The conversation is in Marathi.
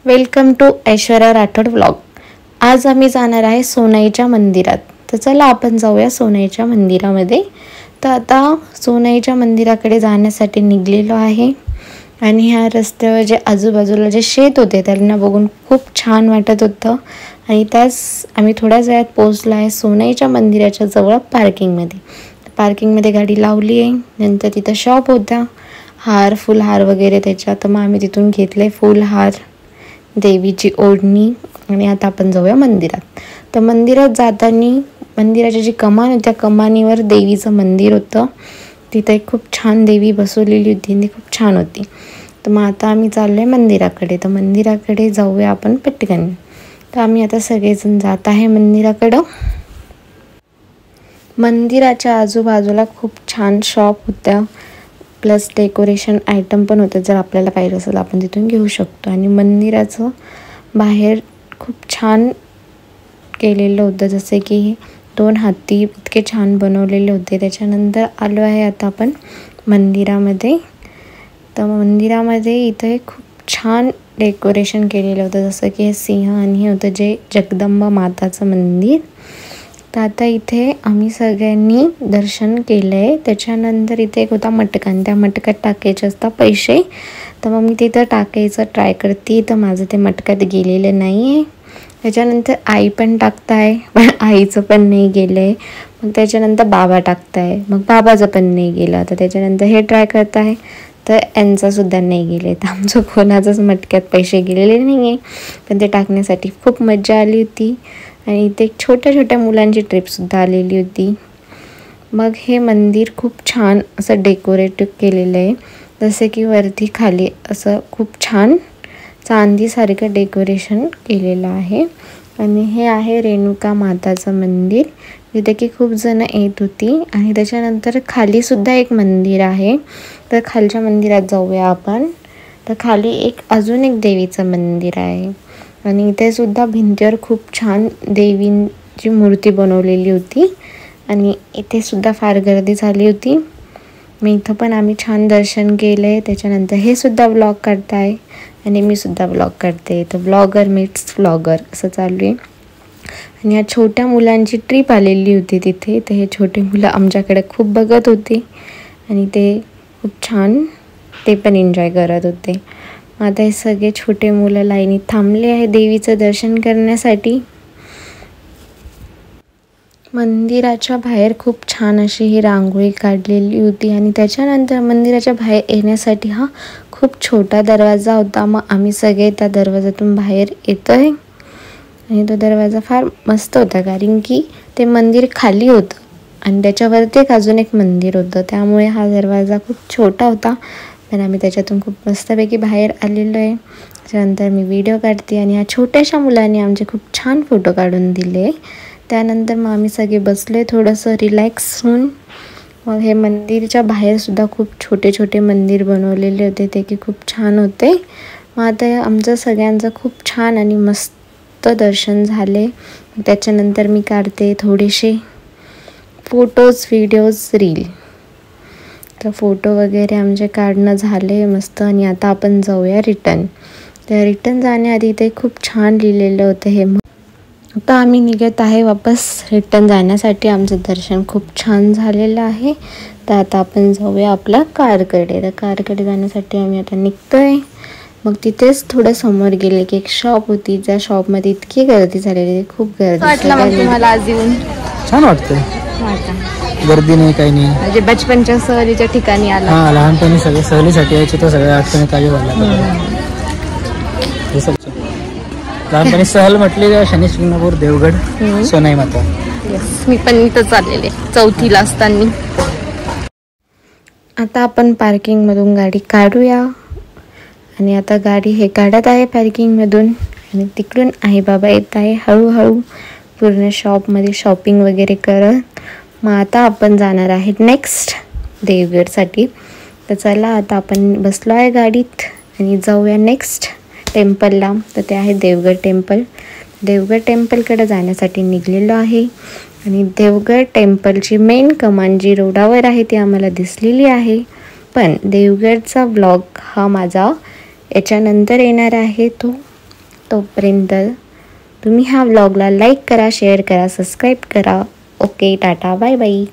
Welcome to Aishwarya Rathod vlog. आज आम्ही जाणार आहे सोनाईच्या मंदिरात। तर चला आपण जाऊया सोनाईच्या मंदिरामध्ये। तर आता सोनाईच्या मंदिराकडे जाण्यासाठी निघलेलो आहे आणि ह्या रस्त्यावर जे आजूबाजूला जे शेत होते त्यांना बघून खूप छान वाटत होतं आणि त्यास आम्ही थोड्याच वेळात पोहोचलो आहे सोनाईच्या मंदिराच्या जवळ पार्किंगमध्ये गाडी लावली आहे। नंतर तिथं शॉप होता, फुलहार वगैरे त्याच्या, तर मग आम्ही तिथून घेतले फुलहार, देवीची ओढणी आणि आता आपण जाऊया मंदिरात। तर मंदिरात जाताना मंदिराची जी कमान होती त्या कमानीवर देवीचं मंदिर होतं। तिथे खूप छान देवी बसवलेली होती आणि खूप छान होती। तर मग आता आम्ही चाललोय मंदिराकडे। तर मंदिराकडे जाऊया आपण पटकन। तर आम्ही आता सगळेजण जात आहे मंदिराकडं। मंदिराच्या आजूबाजूला खूप छान शॉप होत्या, प्लस डेकोरेशन आयटम पण होते। जर आपल्याला पाहिजे असेल आपण तिथून घेऊ शकतो। आणि मंदिराचं बाहेर खूप छान केलेलं होतं, जसे की 2 हत्ती इतके छान बनवलेले होते। त्याच्यानंतर आलो आहे आता आपण मंदिरामध्ये। तर मंदिरामध्ये इथे खूप छान डेकोरेशन केलेलं होतं, जसं की हे सिंह आणि हे होतं जे जगदंबा माताचं मंदिर। तर आता इथे आम्ही सगळ्यांनी दर्शन केलं आहे। त्याच्यानंतर इथे एक होता मटका आणि त्या मटक्यात टाकायचे असतात पैसे। तर मग मी तिथं टाकायचं ट्राय करते, तर माझं ते मटक्यात गेलेलं नाही आहे। त्याच्यानंतर आई पण टाकताय, पण आईचं पण नाही गेलं आहे। मग त्याच्यानंतर बाबा टाकताय, मग बाबाचं पण नाही गेलं। तर त्याच्यानंतर हे ट्राय करताय, तर यांचासुद्धा नाही गेले। तर आमचं कोणाचंच मटक्यात पैसे गेलेले नाही आहे, पण ते टाकण्यासाठी खूप मजा आली होती आणि इथे छोट्या छोट्या मुलांची ट्रिपसुद्धा आलेली होती। मग हे मंदिर खूप छान असं डेकोरेटिव्ह केलेलं आहे, जसे की वरती खाली असं खूप छान चांदीसारखं डेकोरेशन केलेलं आहे। आणि हे आहे रेणुका माताचं मंदिर, जिथे की खूप जण येत होती। आणि त्याच्यानंतर खालीसुद्धा एक मंदिर आहे, तर खालच्या मंदिरात जाऊया आपण। तर खाली अजून एक देवीचं मंदिर आहे आणि इथे सुद्धा भिंतीवर खूप छान देवींची मूर्ती बनवलेली होती आणि इथे सुद्धा फार गर्दी झाली होती। मग इथं पण आम्ही छान दर्शन केलं आहे। त्याच्यानंतर हे सुद्धा व्लॉग काढताय आणि मी सुद्धा व्लॉग काढते। तर ब्लॉगर मीट्स व्लॉगर असं चालू आहे। आणि या छोट्या मुलांची ट्रीप आलेली होती तिथे, तर हे छोटे मुलं आमच्याकडे खूप बघत होते आणि ते खूप छान ते पण एन्जॉय करत होते। आता हे सगळे छोटे मुलं लाईनीत थांबले आहे देवीचं दर्शन करण्यासाठी। मंदिराच्या बाहेर खूप छान अशी ही रांगोळी काढलेली होती आणि त्याच्यानंतर मंदिराच्या बाहेर येण्यासाठी हा खूप छोटा दरवाजा होता। मग आम्ही सगळे त्या दरवाजातून बाहेर येतोय आणि तो दरवाजा फार मस्त होता, कारण की ते मंदिर खाली होतं आणि त्याच्यावरती अजून एक मंदिर होतं, त्यामुळे हा दरवाजा खूप छोटा होता। पण आम्ही त्याच्यातून खूप मस्तपैकी बाहेर आलेलो आहे। त्याच्यानंतर मी व्हिडिओ काढते आणि ह्या छोट्याशा मुलांनी आमचे खूप छान फोटो काढून दिले। त्यानंतर मग आम्ही सगळे बसले थोडंसं रिलॅक्स होऊन। मग हे मंदिरच्या बाहेरसुद्धा खूप छोटे छोटे मंदिर बनवलेले होते, ते की खूप छान होते। मग आता आमचं सगळ्यांचं खूप छान आणि मस्त दर्शन झाले। त्याच्यानंतर मी काढते थोडेसे फोटोज, व्हिडिओज, रील। तर फोटो वगैरे आमचे काढणं झाले मस्त आणि आता आपण जाऊया रिटर्न। तर रिटर्न जाण्याआधी इथे खूप छान लिहिलेलं होतं हे। आता आम्ही निघत आहे वापस रिटर्न जाण्यासाठी। आमचं दर्शन खूप छान झालेलं आहे। तर आता आपण जाऊया आपल्या कारकडे। तर कारकडे जाण्यासाठी आम्ही आता निघतोय। मग तिथेच थोडं समोर गेले की एक शॉप होती, ज्या शॉपमध्ये इतकी गर्दी झालेली, खूप गर्दी वाटलं। तुम्हाला आज येऊन छान वाटतं, गर्दी नाही काही नाही, म्हणजे बचपनच्या सहलीच्या ठिकाणी आला। हां, लहानपणी सगळे सहलीसाठी यायचे, तर सगळ्या आठवणी काही झाला। लहानपणी सहल म्हटली शनी शिंगणापूर, देवगड, सोनाई माता। येस, मी पण इथं चाललेले 4थीला असताना। आता आपण पार्किंगमधून गाडी काढूया आणि आता गाडी हे काढत आहे पार्किंगमधून आणि तिकडून आई बाबा येत आहे हळूहळू पूर्ण शॉपमध्ये शॉपिंग वगैरे करत। मग आता आपण जाणार आहेत नेक्स्ट देवगडसाठी। तर चला आता आपण बसलो आहे गाडीत आणि जाऊया नेक्स्ट टेम्पलला। तर ते आहे देवगड टेम्पल। देवगड टेम्पलकडे जाण्यासाठी निघलेलो आहे आणि देवगड टेम्पलची मेन कमान जी रोडावर आहे ती आम्हाला दिसलेली आहे। पण देवगडचा ब्लॉग हा माझा याच्यानंतर येणार आहे, तो तोपर्यंत तुम्ही ह्या व्लॉगला लाईक करा, शेअर करा, सबस्क्राईब करा. Okay, tata, bye bye.